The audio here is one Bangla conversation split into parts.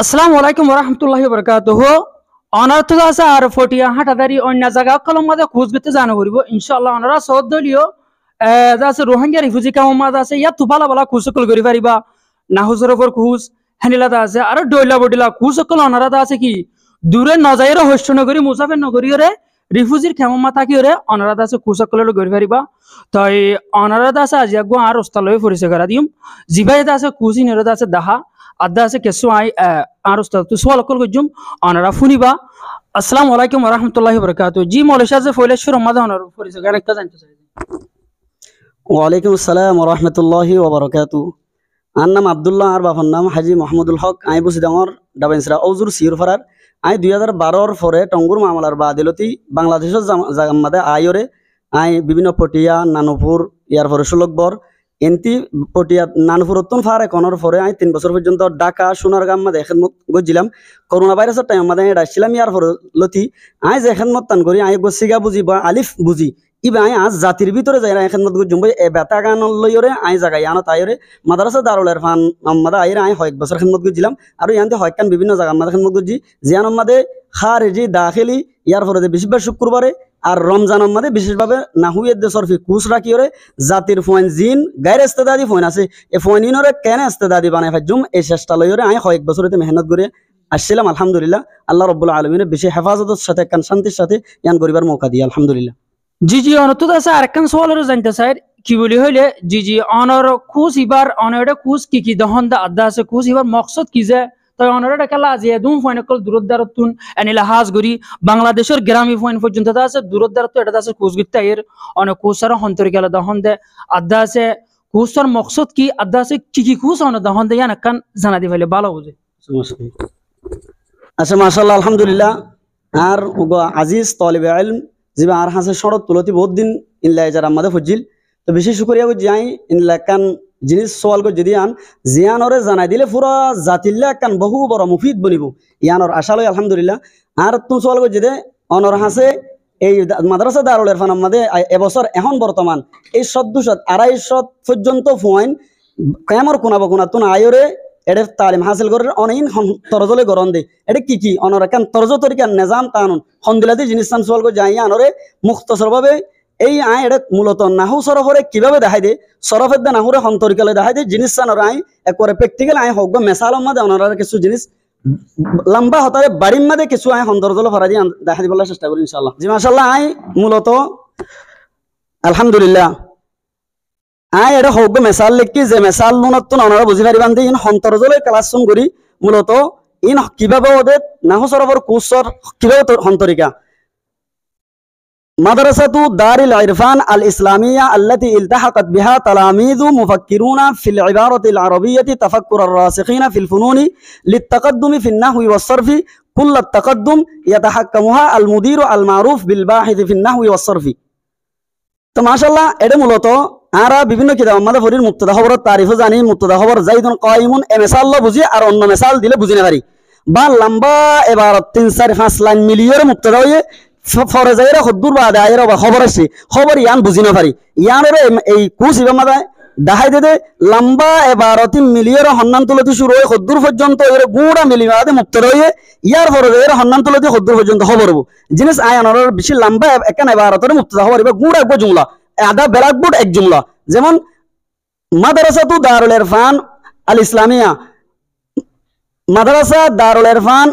আসসালামু আলাইকুম ওরহমতুল্লাহি বরকাতুহু। অনার্থ আছে আর ফটিয়া হাটাদারি অন্য জায়গা কলম মাঝে খোঁজ করতে জানা করিব ইনশাআল্লাহ অনারা সদ দলীয় আছে রোহিঙ্গা রিফিউজি কাম মাঝে আছে ইয়াত তুবালা বালা খোঁজ সকল করি পারিবা নাহুজের ওপর খোঁজ হেনিলাদা আছে আর ডইলা বডিলা খোঁজ সকল অনারাদা আছে কি দূরে নজাইর হস্য নগরী মুসাফির নগরীরে রিফিউজির ক্ষমা থাকিওরে অনারাদা আছে খোঁজ সকল করি পারিবা। তাই অনারাদা আছে আজি আগো আর ওস্তালয় পরিচয় করা দিম জিবাইদা আছে কুজি নিরদা আছে দাহা আদা আছে কেসু আই আর উস্তাদ তো সোয়াল কল গজুম অনারা ফুনিবা। আসসালামু আলাইকুম ওয়া রাহমাতুল্লাহি ওয়া বারাকাতুহু। জি মৌলানা যে ফয়লেশ্বর রমাদান অনার পরিচয় গান একটা জানতে চাই। ওয়ালাইকুম আসসালাম ওয়া রাহমাতুল্লাহি ওয়া বারাকাতুহু। আন নাম আব্দুল্লাহ আর বাবার নাম হাজি মোহাম্মদুল হক। আই বুঝি ডাঙর ডাবেনসরা ওজুর সিউর ফারার আই 2012 পরে টঙ্গুর মামলার বাদিলতি বাংলাদেশের জাগাম্মাদে আইরে আই বিভিন্ন পটিয়া নানুপুর ইয়ার পরে সুলকবর এনতি পটিয়া নানুপুর উত্তন ফার একনের পরে আই 3 বছর পর্যন্ত ঢাকা সোনারগাম মাদে খেদমত গজিলাম। করোনা ভাইরাসের টাইম মাদে আসছিলাম ইয়ার পরে লতি আই যে খেদমত টান করি আই গছিগা বুঝি বা আলিফ বুঝি ইবা আই আজ জাতির ভিতরে যাই না খেদমত গজুম এ বেতা গান লইরে আই জাগাই আনো তাইরে মাদ্রাসা দারুল ইরফান আমাদে আইরে আই কয়েক বছর খেদমত গজিলাম আর ইয়ান্তে হয়কান বিভিন্ন জায়গা মাদে খেদমত গজি জিয়ান আমাদে খারেজি দাখিলি ইয়ার পরে বেশিরভাগ শুক্রবারে আর রমজান মাদে বিশেষভাবে নাহুয়েদ সরফি কুস রাখিওরে জাতির ফোন জিন গায়ের ইস্তেদাদি ফোন আছে এ ফোন ইনরে কেন ইস্তেদাদি বানাই ফাজুম এই চেষ্টা লইরে আই কয়েক বছরতে মেহনত করে আসছিলাম। আলহামদুলিল্লাহ আল্লাহ রাব্বুল আলামিনের বেশি হেফাজতের সাথে কান শান্তির সাথে ইয়ান গরিবার মৌকা দিয়ে আলহামদুলিল্লাহ। জি জি অনর্থ আছে আরেকখান সোয়ালের জানতে চাই কি বলি হইলে জি জি অনর খুশ ইবার অনরে খুশ কি দহন দা আদা আছে খুশ ইবার মকসদ কি যে তাই অনরে খেলা আজি এদুম ফয়নকল দূরদারতুন এনিলা হাজ গরি বাংলাদেশের গ্রামী ফয়ন পর্যন্ত আছে দূরদারত্ব এটা আছে খুশ গিতে এর অনেক খুশার হন্তরি গেল দহন দে আদা আছে খুশার মকসদ কি আদা আছে কি খুশ অন দহন দে ইয়ান কান জানা দি ফেলে ভালো বুঝে। আচ্ছা মাশাআল্লাহ আলহামদুলিল্লাহ। আর আজিজ তালিবে ইলম জিবা আর হাসে শরত তুলতি বহুত দিন ইনলা যারা আমাদের ফজিল তো বেশি শুকরিয়া করি যাই ইনলা কান জিনিস সওয়াল করি যদি আন জিয়ানরে জানাই দিলে পুরা জাতিল্লা কান বহু বড় মুফিদ বনিব ইয়ানর আশা লই আলহামদুলিল্লাহ। আর তুমি সওয়াল করি যদি অনর হাসে এই মাদ্রাসা দারুল ইরফান আমাদের এবছর এখন বর্তমান এই 250 পর্যন্ত ফোন কেমর কোনাবো কোনা তুন আয়রে এদের তালিম হাসিল করে অনেক তরজলে গরম দে এটা কি অনর কান তরজ তরিকা নিজাম কানুন হন্দিলাদি জিনিস সান সওয়াল করে যাই আনরে মুখতসর ভাবে এই আই এটা মূলত নাহু সরফরে কিভাবে দেখাই দে সরফের দা নাহুরে হন্তরিকালে দেখাই দে জিনিস সানর আই একবারে প্র্যাকটিক্যাল আই হোক মেসালম মাদে অনর কিছু জিনিস লম্বা হতারে বাড়ির মাদে কিছু আই হন্তরজল ফরা দিয়ে দেখাই দিবার চেষ্টা করি ইনশাআল্লাহ। জি মাশাআল্লাহ আই মূলত আলহামদুলিল্লাহ আই এটা হোক মেসাল লিখি যে মেসাল নুনতুন অনারা বুঝি পারিবান দিয়ে ইন হন্তরজলে ক্লাসন করি মূলত ইন কিভাবে ওদের নাহু সরফর কুসর কিভাবে হন্তরিকা مدرسة دار العرفان الإسلامية التي التحقت بها تلاميذ مفكرون في العبارة العربية تفكر الراسخين في الفنون للتقدم في النحو والصرف كل التقدم يتحكمها المدير المعروف بالباحث في النحو والصرف. তো মাশাআল্লাহ এটা মূলত আরা বিভিন্ন কিতাব আমাদের ফরির মুক্তদা খবর তারিফ জানি মুক্তদা খবর জাইদুন কাইমুন এ মিসাল বুঝি আর অন্য মিসাল দিলে বুঝি না পারি বা লম্বা এবার 3-4-5 লাইন মিলিয়ে মুক্তদা হয়ে ফরে যাইরা খদ্দুর বা দায়ের বা খবর আছে খবর ইয়ান বুঝি না পারি ইয়ানের এই কুস ইবামাদা দেখাই দে লম্বা এবার 3 মিলিয়ে হন্নান তুলতি শুরু হয়ে খদ্দুর পর্যন্ত এর গুড়া মিলিয়ে মুক্তদা হয়ে ইয়ার ফরে যাইরা হন্নান তুলতি খদ্দুর পর্যন্ত খবর জিনিস আয়ানোর বেশি লম্বা একান এবারতের মুক্তদা খবর এবার গুড়া একবার জুমলা আদা বেলাকবুট এক জুমলা যেমন মাদ্রাসাতু দারুল ইরফান আল ইসলামিয়া মাদ্রাসা দারুল ইরফান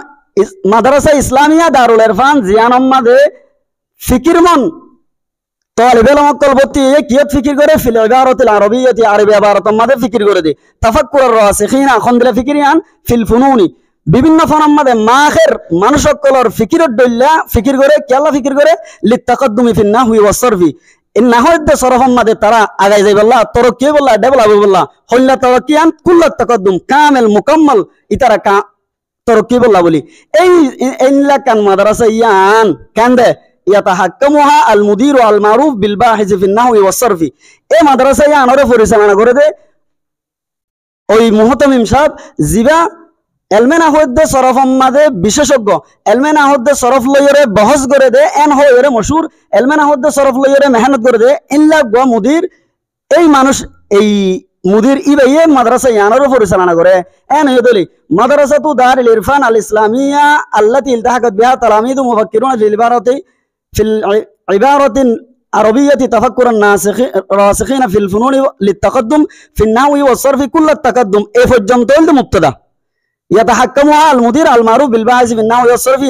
মাদ্রাসা ইসলামিয়া দারুল ইরফান জিয়ান আম্মাদে ফিকির মন তালিবে লমকল বতি কিয়ত ফিকির করে ফিল ইবারাতিল আরবিয়্যাতি আরবি ইবারাত আম্মাদে ফিকির করে দে তাফাক্কুর রাসিখিনা খন্দলা ফিকিরিয়ান ফিল ফুনুনি বিভিন্ন ফন আম্মাদে মাখের মানুষ সকলর ফিকিরত দইলা ফিকির করে কেলা ফিকির করে লিতাকাদ্দুমি ফিন নাহওয়ি ওয়াস সারফি ইন নাহওয়িদ সরফম মাদে তারা আগাই যাই বল্লা তরক্কি বল্লা ডেভেলপ বল্লা হল্লা তরক্কিয়ান কুল্লাত তাকাদ্দুম কামিল মুকাম্মাল ইতারা কা তরক্কি বল্লা বলি এই ইনলা কান মাদ্রাসা ইয়ান কান্দে ইয়াতাহাক্কামুহা আল মুদির আল মারুফ বিল বাহিজ ফিন নাহওয়ি ওয়াস সারফি এই মাদ্রাসা ইয়ান ওরে পরিচালনা করে দে ওই মুহতামিম সাহেব জিবা এলমে নাহওয়িদ সরফম মাদে বিশেষজ্ঞ এলমে নাহওয়িদ সরফ লইরে বহস করে দে এন হইরে মশহুর এলমে নাহওয়িদ সরফ লইরে মেহনত করে দে ইনলা গো মুদির এই মানুষ এই মুদির ইবাইয়ে মাদ্রাসা ইয়ানারও পরিচালনা করে এন হদলি মাদ্রাসাতু দারুল ইরফান আল ইসলামিয়া আল্লাতী ইলতাহাকাত বিহা তালামিযু মুফাক্কিরুন ফিল ইবারাতিন আরবিয়্যতি তাফাক্কুরান রাসিখিন ফিল ফুনুনি লিতাকাদ্দুম ফিন নাহওয়ি ওয়াস সারফি কুল্লাত তাকাদ্দুম এ পর্যন্ত হল মুবতাদা ইয়াতাহাক্কামুহা আল মুদির আল মারুফ বিল বাহিস ফিন নাহওয়ি ওয়াস সারফি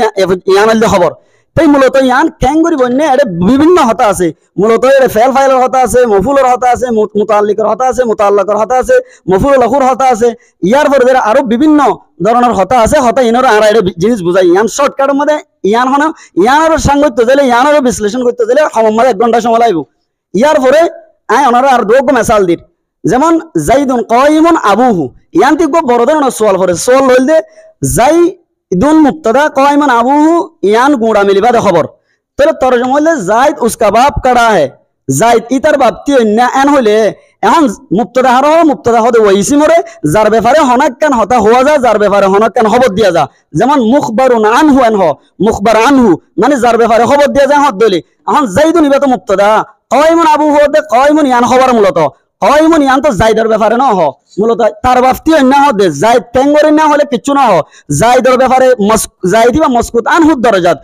ইয়ানাল খবর তাই মূলত ইয়ান ক্যাঙ্গুরি বন্যে এটা বিভিন্ন হতা আছে মূলত এটা ফেল ফাইলের হতা আছে মফুলের হতা আছে মুতাল্লিকের হতা আছে মুতাল্লাকের হতা আছে মফুল লহুর হতা আছে ইয়ার পরে আরো বিভিন্ন ধরনের হতা আছে হতা ইনর আর এটা জিনিস বুঝাই ইয়ান শর্টকাটের মধ্যে ইয়ান হন ইয়ানের সাংগত্য দিলে ইয়ানের বিশ্লেষণ করতে দিলে সময় 1 ঘন্টা সময় লাগবে ইয়ার পরে ওনারা আর দুটো মেসাল দির যেমন জাইদুন কাইমুন আবুহু ইয়ান ঠিক বড় ধরনের সোয়াল করে সোয়াল হইলে যাই ইদুন মুবতাদা কাইমান আবুহু ইয়ান গুড়া মিলিবা দে খবর তাহলে তরজমা হইলে জাইদ উসকা বাপ কাড়া হে জাইদ ইতার বাপতি অন্য এন হইলে এখন মুবতাদা হার মুবতাদা হদে ওয়াইসি মরে যার ব্যাপারে হনাক্কান হতা হওয়া যা যার ব্যাপারে হনাক্কান খবর দিয়া যা যেমন মুখবারুন আনহু এন হ মুখবার আনহু মানে যার ব্যাপারে খবর দিয়া যায় হদ দলি এখন জাইদুন ইবা তো মুবতাদা কাইমান আবুহু হদে কাইমান ইয়ান খবর মূলত কাইমান ইয়ান তো জাইদের ব্যাপারে না হ মূলত তার বাপতি অন্য হদে জাইদ টেঙ্গরে না হলে কিছু না হ জাইদের ব্যাপারে জাইদি বা মসকুত আনহুদ দরজাত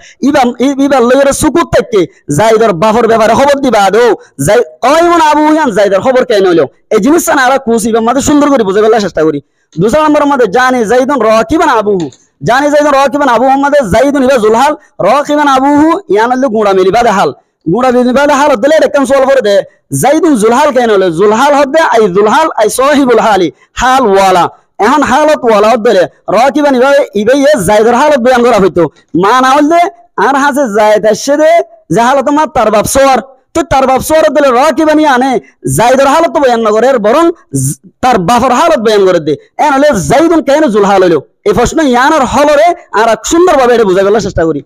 ইবা লয়ের সুকুত থেকে জাইদের বাফর ব্যাপারে খবর দিবা দো যাই কাইমান আবু ইয়ান জাইদের খবর কেন হইলো এই জিনিসটা না আর কুস ইবা মাঝে সুন্দর করে বুঝে ফেলার চেষ্টা করি দুসরা নম্বরের মধ্যে জানি জাইদুন রাকিবান আবুহু জানি জাইদুন রাকিবান আবু মধ্যে জাইদুন ইবা জুলহাল রাকিবান আবুহু ইয়ান হলো গুড়া মিলিবা দেহাল গুড়া মিলিবা দেহাল দিলে একদম সলভ করে দে জাইদুন জুলহাল কেন হলো জুলহাল হদে আই জুলহাল আই সাহিবুল হালি হাল ওয়ালা এখন হালত ওয়ালা হদে রাকিবান ইবা জাইদের হালত বয়ান করা হইতো মা না হলে আর হাসে জাইদ আসে দে জাহালত মা তার বাপ সোয়ার তো তার বাপ সোয়ার দিলে রাকিবানি আনে জাইদের হালত বয়ান না করে বরং তার বাপর হালত বয়ান করে দে এন হলে জাইদুন কেন জুলহাল হইলো এই প্রশ্ন ইয়ানোর হলরে আর সুন্দরভাবে এটা বুঝাই ফেলার চেষ্টা করি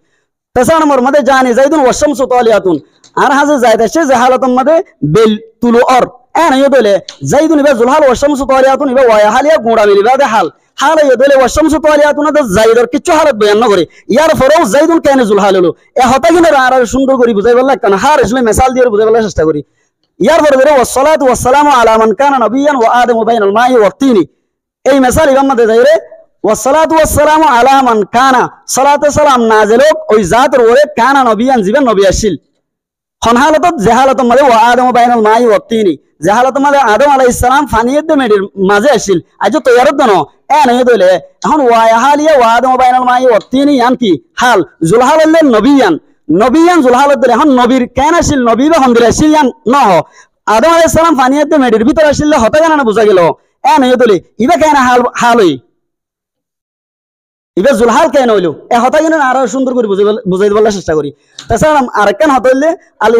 তেসরা নম্বর মধ্যে জানি জাইদুন ওয়াশামসু তালিয়াতুন আর হাজে জাইদ আসে জাহালাতুন মধ্যে বেল তুলু অর এন ইদলে জাইদুন ইবা জুলহাল ওয়াশামসু তালিয়াতুন ইবা ওয়াহালিয়া গুড়া মিলিবা দে হাল হাল ইদলে ওয়াশামসু তালিয়াতুন দে জাইদর কিছু হালত বয়ান না করে ইয়ার পরেও জাইদুন কেন জুলহাল হলো এ হতা কিনা আর সুন্দর করে বুঝাই বললা কেন হার আসলে মিসাল দিয়ে বুঝাই বলার চেষ্টা করি ইয়ার পরে ধরে ওয়াসসালাতু ওয়াসসালামু আলা মান কানা নবিয়ান ওয়া আদামু বাইনাল মাই ওয়া তিনি এই মিসাল ইমাম মধ্যে যাইরে ওয়াসসালাতু ওয়াসসালামু আলা মান কানা সালাতু সালাম নাজিল ওই জাতের ওরে কানা নবিয়ান জীবন নবী আসিল হন হালাতত জাহালাত মধ্যে ওয়া আদামু বাইনাল মাই ওয়া তিনি জাহালাত মধ্যে আদম আলাইহিস সালাম ফানিয়ত মেডির মাঝে আসিল আজ তো ইয়ারত ন এন হইলে এখন ওয়া হালিয়া ওয়া আদমু বাইনাল মাই ওয়া তিনি ইয়ান কি হাল জুলহাল নবিয়ান নবিয়ান জুলহালত এখন নবীর কেন আসিল নবী বা হন্দির আসিল ইয়ান ন আদম আলাইহিস সালাম ফানিয়ত মেডির ভিতর আসিল হতা কেন না বুঝা গেল এন হইলে ইবা কেন হাল হই ইবা জুলহাল কেন হইলো এ হতা কিনা আর সুন্দর করে বুঝাই বলার চেষ্টা করি তাছাড়া আরেকখান হতা হইলে আল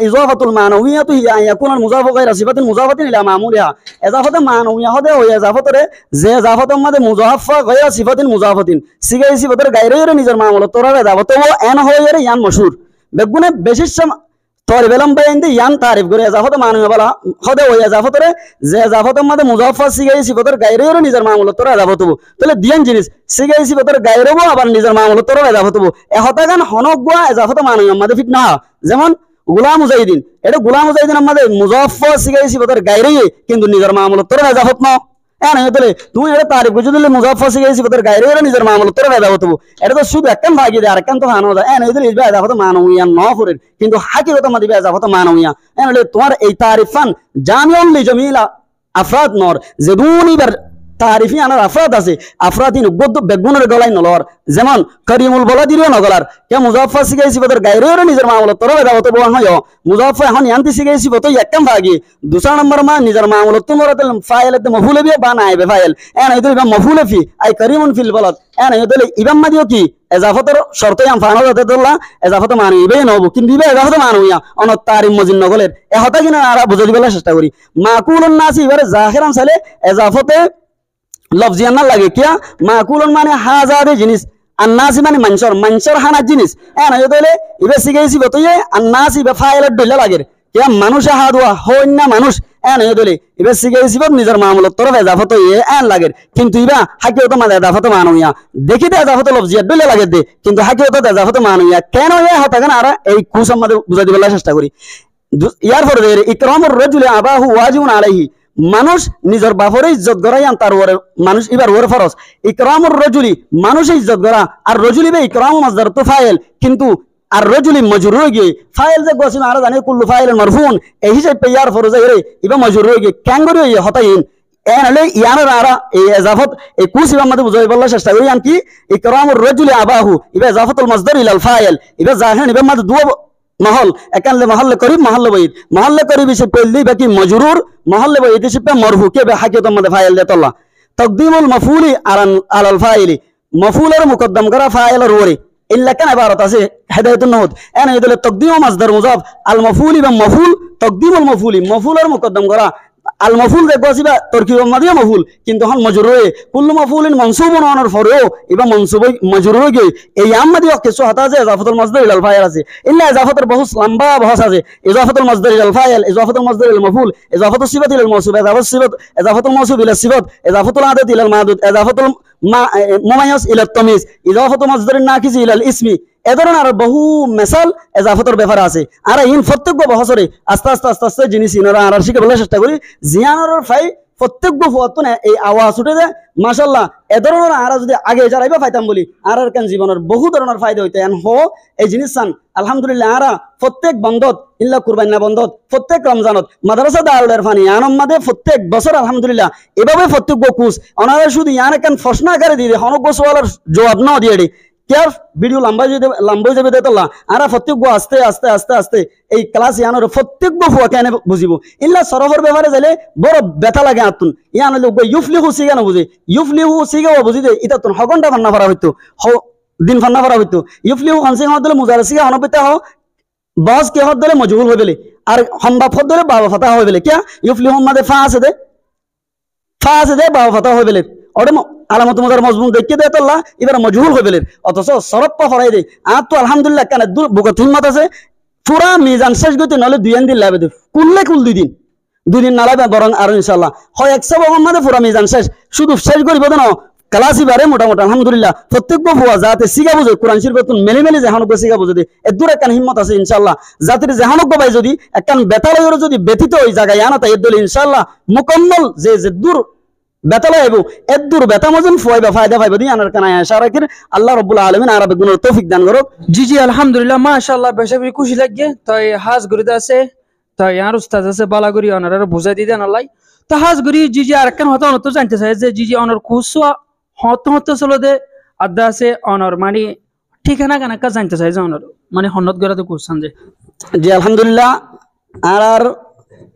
ইজাফাতুল মানউইয়াতু হিয়া ইয়াকুন আল মুজাফু গায়রা সিফাতিন মুজাফাতিন ইলা মামুলিহা ইজাফাতে মানউইয়া হদে ওই ইজাফাতরে যে ইজাফাতের মধ্যে মুজাফফা গায়রা সিফাতিন মুজাফাতিন সিগাই সিফাতের গায়রে নিজের মামুল তোরা ইজাফাতে ও এন হইরে ইয়ান মশহুর বেগুনে বেশিস তোর বেলম বাইন্দে ইয়ান তারিফ করে ইজাফাতে মানউইয়া বলা হদে ওই ইজাফাতরে যে ইজাফাতের মধ্যে মুজাফফা সিগাই সিফাতের গায়রে নিজের মামুল তোরা ইজাফাতে তাহলে দিয়ান জিনিস সিগাই সিফাতের গায়রেবো আবার নিজের মামুল তোরা ইজাফাতে এ হতাগান হনগুয়া ইজাফাতে মানউইয়া মধ্যে ফিট না যেমন গুলাম মুজাহিদিন এটা গুলাম মুজাহিদিন আমাদের মুজাফফা সিগাই সিফাতের গায়রে কিন্তু নিজের মামুল তোরা ইজাফাত না এন হইলে তুমি এটা তারিফ করে দিলে মুজাফফা সিগাই সিফাতের গায়রে নিজের মামুল তোরা ইজাফাতে এটা তো শুধু একখান ভাগি দেয় আরেকখান তো হানো যায় এন হইলে ইবা ইজাফাতে মানউইয়া ন করে কিন্তু হাকিকত মধ্যে ইবা ইজাফাতে মানউইয়া এন হইলে তোমার এই তারিফান জামিউন লিজামিলা আফরাদ নর যেদুনিবার তারিফি আনার আফরাদ আছে আফরাদিন গদ্দ বেগুনের গলাই নলর যেমন করিমুল বলাদিরও নগলার কে মুজাফফা সিগাই সিফাতের গায়রে নিজের মামুল তোরা ইজাফাতে বলা হয় মুজাফফা এখন ইয়ান্তি সিগাই সিফাতে একদম ভাগি দুসরা নম্বর মা নিজের মামুল তোমরাতে ফাইলাতে মফুলে বি বা নাইবে ফাইল এন হইতো ইবা মফুলে ফি আই করিমুন ফিল বলাদ এন হইতো ইবাম মাদিও কি এজাফাতের শর্ত ইয়াম ফানো যাতে দল্লা এজাফাতে মানো ইবে নব কিন্তু ইবে এজাফাতে মানো ইয়া অন তারিম মজিন নগলের এ হতা কিনা আর বুঝাই দিবেলা চেষ্টা করি মাকুলুন নাসি এবারে জাহিরান সালে এজাফাতে লফজিয়ান না লাগে কিয়া মাকুলন মানে হাজারে জিনিস আন্নাসি মানে মানসর হানা জিনিস এন হইলে ইবে সিগাইছি বতয়ে আন্নাসি বে ফাইলত দইলা লাগে কিয়া মানুষ হাদুয়া হইনা মানুষ এন হইলে ইবে সিগাইছি বত নিজের মামুলত তরফ এজাফত এন লাগে কিন্তু ইবা হাকিয়ত মানে এজাফত মানুয়া দেখিতে এজাফত লফজিয়া দইলা লাগে দে কিন্তু হাকিয়ত এজাফত মানুয়া কেন এ হতা কেন আর এই কুস আমাদের বুঝাই দিবার চেষ্টা করি ইয়ার পরে ইকরামুর রাজুলি আবাহু ওয়াজিবুন আলাইহি মানুষ নিজের বাপরে ইজ্জত করাই আন তার ওরে মানুষ এবার ওরে ফরজ ইকরামুর রজুলি মানুষে ইজ্জত করা আর রজুলি বে ইকরামু মাসদার তো ফাইল কিন্তু আর রজুলি মজরুর হয়ে গিয়ে ফাইল যে গোসিম আর জানে কুল্লু ফাইল মারফুন এই হিসেবে পেয়ার ফরজ রে ইবা মজরুর হয়ে গিয়ে ক্যাঙ্গরি হয়ে হতাইন এন হলে ইয়ানের আরা এই এজাফত এই কুস ইবা মধ্যে বুঝাই বললা চেষ্টা করি আন কি ইকরামুর রজুলি আবাহু ইবা এজাফতুল মাসদার ইলাল ফাইল ইবা জাহেন ইবা মধ্যে দুয়া महल एकानले महल्ले करीब महल्ले करीब से पहली बाकी मजरूर महल्ले वहीद से पे मरफू के बे हाकियत मदे फाइल दे तल्ला तकदीमुल मफूली अलल फाइली मफूलर मुकद्दम करा फाइल रोरी इल्ला कान इबारत আছে হিদায়াতুন নহদ এনা ইদলে তকদীম মাসদার মুজাফ আল মফুলি বা মফুল তকদীমুল মফুলি মফুলর মুকদ্দম করা আল মফুল দে গসিবা তরকিব মাদিয়া মফুল কিন্তু হন মজরুরে কুল্লু মফুলিন মানসুবুন অনর ফরও ইবা মানসুবই মজরুরে গে এই আমদি কিছু হাতা আছে ইজাফাতুল মাসদার ইলাল ফাইল আছে ইল্লা ইজাফাতুর বহুত লম্বা বহস আছে ইজাফাতুল মাসদার ইলাল ফাইল ইজাফাতুল মাসদার ইলাল মফুল ইজাফাতুস সিফাত ইলাল মাওসুফ ইজাফাতুল মাওসুফ ইলাল সিফাত ইজাফাতুল আদাত ইলাল মাদুদ ইজাফাতুল মুমাইয়াস ইলাল তামিজ ইজাফাতুল মাসদারিন নাকিস ইলাল ইসমি এ ধরনের আর বহু মেসাল এজাফতের ব্যাপার আছে আর ইন প্রত্যেক বছরে আস্তে আস্তে আস্তে আস্তে জিনিস ইনারা আর শিখে বলার চেষ্টা করি জিয়ানোর ফাই প্রত্যেক ফুয়াতনে এই আওয়াজ উঠে যায় মাশাআল্লাহ এ ধরনের আর যদি আগে যারাইবা পাইতাম বলি আর কান জীবনের বহু ধরনের ফায়দা হইতে এন হো এই জিনিস সান আলহামদুলিল্লাহ আর প্রত্যেক বন্ধত ইল্লা কুরবানি বন্ধত প্রত্যেক রমজানত মাদ্রাসা দারুল ইরফানি ইয়ানম মাদে প্রত্যেক বছর আলহামদুলিল্লাহ এভাবে প্রত্যেক কুস ওনারা শুধু ইয়ান কান প্রশ্ন আকারে দিয়ে হনক সওয়ালের জবাব না দিয়ে क्या वीडियो लंबा যাবে দেতলা আরা প্রত্যেক আস্তে আস্তে আস্তে আস্তে এই ক্লাস ইয়ানোর প্রত্যেক ফুয়া কেন বুঝিব ইল্লা সরফর ব্যবহারে যাইলে বড় ব্যথা লাগে আতুন ইয়ান লোক ইউফলিহু সিগা না বুঝে ইউফলিহু সিগা বুঝি দে ইতা তুন হগন্ডা ফান্না ভরা হইতো দিন ফান্না ভরা হইতো ইউফলিহু আনসি হদলে মুজারা সিগা অনবিতা হ বস কে হদলে মজহুল হইবেলে আর হম্বা ফদলে বাবা ফাতা হইবেলে কিয়া ইউফলিহু মাদে ফা আছে দে বাবা ফাতা হইবেলে ওরে আলামত মজার মজমুন দেখে দেয় তো এবার মজহুল হয়ে গেলেন অথচ সরপ্পা ফরাই দেয় আর তো আলহামদুলিল্লাহ কেন বুকত হিম্মত আছে পুরা মিজান শেষ করতে নাহলে 2 দিন লাগবে কুললে কুল 2 দিন না লাগবে বরং আর ইনশাআল্লাহ হয় 100 মোহাম্মদে পুরা মিজান শেষ শুধু শেষ করিব না ক্লাসই বারে মোটামুটি আলহামদুলিল্লাহ প্রত্যেক বুয়া যাতে সিগা বুঝে কোরআন শরীফতুন মেলে মেলে জাহানক সিগা বুঝে দে এ দূর একখান হিম্মত আছে ইনশাআল্লাহ জাতির জাহানক ভাই যদি একখান বেতালয়ের যদি ব্যতীত ওই জায়গায় আনা তাই দল ইনশাআল্লাহ মুকম্মল যে দূর বেতালা আইবো এদুর বেতা মজন ফয়বা ফায়দা পাইবো দি আনার কানা আশা রাখির আল্লাহ রাব্বুল আলামিন আরবে গুণের তৌফিক দান করুক জি জি আলহামদুলিল্লাহ মাশাআল্লাহ বেশি খুশি লাগে তাই হাজ গরিদা আছে তাই আর উস্তাদ আছে বালাগুরি অনার বুঝাই দি দেন আল্লাহ তো হাজ গরি জি জি আর কেন হতো তো জানতে চাই যে জি জি অনার কুসওয়া হতো চলো দে আদা আছে অনার মানে ঠিকানা কেন কা জানতে চাই যে অনার মানে হন্নত গরাতে কুসান যে জি আলহামদুলিল্লাহ আর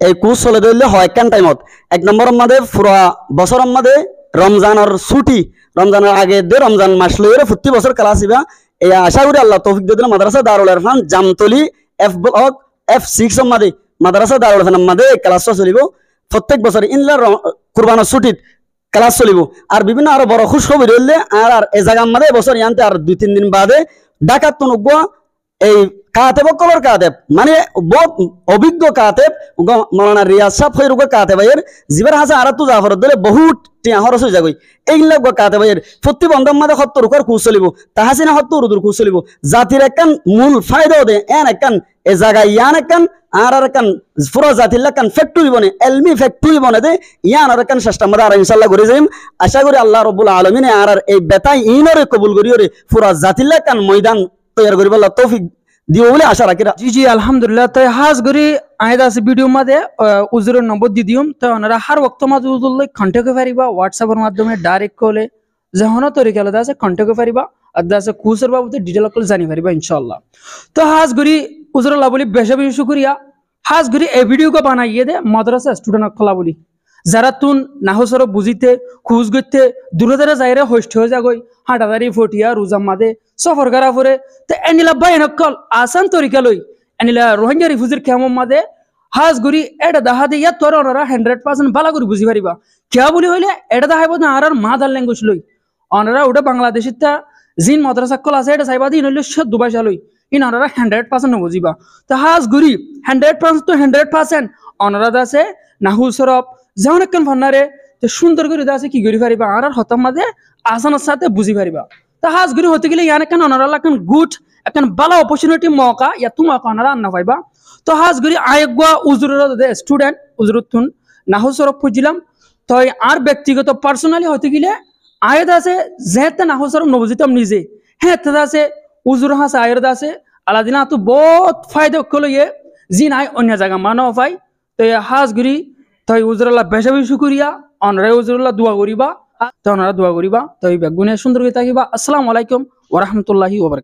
এই কুস চলে দিলে হয় কেন টাইমত 1 নম্বরের মধ্যে পুরা বছরের মধ্যে রমজানের ছুটি রমজানের আগে দে রমজান মাস লইরে প্রতি বছর ক্লাস ইবা এই আশা করি আল্লাহ তৌফিক দিয়ে দিলে মাদ্রাসা Darul Irfan Jamtali F block F6 এর মধ্যে মাদ্রাসা দারুল ইরফানের মধ্যে ক্লাস চলিব প্রত্যেক বছর ইনলা কুরবানের ছুটিত ক্লাস চলিব আর বিভিন্ন আরো বড় খুশখবর হইলে আর এই জায়গার মধ্যে বছর ইয়ান্তে আর 2-3 দিন বাদে ঢাকার তনুগুয়া এই কাতেব কলর কাতেব মানে বহুত অভিজ্ঞ কাতেব মৌলানা রিয়াজ সাহেব হইরুগ কাতেবের জিবার হাসা আর তো জাফর দলে বহুত টিয়া হরস হই যাগই এইগুলা কাতেবের প্রতি বন্ধম মাদে 70 উপর কুস চলিব তাহাসিনা 70 উদুর কুস চলিব জাতির একখান মূল ফায়দা দে এন একখান এ জায়গা ইয়ান একখান আর একখান পুরো জাতির একখান ফ্যাক্টরি বনে এলমি ফ্যাক্টরি বনে দে ইয়ান আর একখান চেষ্টা মধ্যে আর ইনশাআল্লাহ করে যাইম আশা করি আল্লাহ রাব্বুল আলামিন আর এই বেতাই ইনরে কবুল করিওরে পুরো জাতির একখান ময়দান তৈরি করিব আল্লাহ তৌফিক দিও বলে আশা রাখি জি জি আলহামদুলিল্লাহ তাই হাজ গরি আয়দা আছে ভিডিও মাঝে উজুরের নম্বর দি দিম তো ওনারা হার ওয়াক্ত মাঝে উজুরলে কন্টাক্ট পারিবা হোয়াটসঅ্যাপের মাধ্যমে ডাইরেক্ট কলে যখন তরিকা আলাদা আছে কন্টাক্ট পারিবা আদা আছে কুসের বাবুতে ডিটেল কল জানি পারিবা ইনশাআল্লাহ তো হাজ গরি উজুরল্লাহ বলি বেশি বেশি শুকরিয়া হাজ গরি এই ভিডিও কো বানাইয়ে দে মাদ্রাসা স্টুডেন্ট খোলা বলি যারা তুন নাহসর বুঝিতে খুঁজ গইতে দূরে দূরে যাইরে হোস্ট হয়ে যাগই হাঁটাদারি ফটিয়া রোজাম মাদে সফর করা পরে তো এনিলা বাইনকল আসান তরিকা লই এনিলা রোহিঙ্গা রিফিউজির কেমন মাদে হাজ গুরি এটা দেখা দিয়ে তোর ওনারা 100% ভালো করে বুঝি পারিবা কেয়া বলি হইলে এটা দেখাইব না আর মাদার ল্যাঙ্গুয়েজ লই ওনারা ওটা বাংলাদেশের তা জিন মাদ্রাসা কল আছে এটা চাইবা দিন হইলে শুদ্ধ ভাষা লই ইন ওনারা 100% বুঝিবা তো হাজ গুরি 100% তো 100% ওনারা আছে নাহু সরব যেমন একখান ফান্নারে তো সুন্দর করে আছে কি করি পারিবা আর হতাম মাঝে আসানোর সাথে বুঝি পারিবা তা হাজ গরি হতে গেলে ইয়ান একখান ওনারা একখান গুড একখান ভালো অপরচুনিটি মৌকা ইয়া তোমাকে ওনারা আন্না পাইবা তো হাজ গরি আয়েগুয়া উজুরের স্টুডেন্ট উজুরতুন নাহু সরফ খুঁজছিলাম তো আর ব্যক্তিগত পার্সোনালি হতে গেলে আয়াত আছে যেহেতু নাহু সরফ নবজিতম নিজে হ্যাঁ তাদের আছে উজুর হাসে আয়াত আছে আলাদিনা তো বহুত ফায়দা করলো জি নাই অন্য জায়গা মানব পাই তো হাজ ঘুরি তো উজুরাল্লাহ বেশা বেশি করিয়া অনরে উজুরাল্লাহ দোয়া করিবা তো ওনারা দোয়া করিবা তো এই বেগুনে সুন্দর হয়ে থাকিবা। আসসালামু আলাইকুম ওয়া রাহমাতুল্লাহি ওয়া বারাকাতুহু।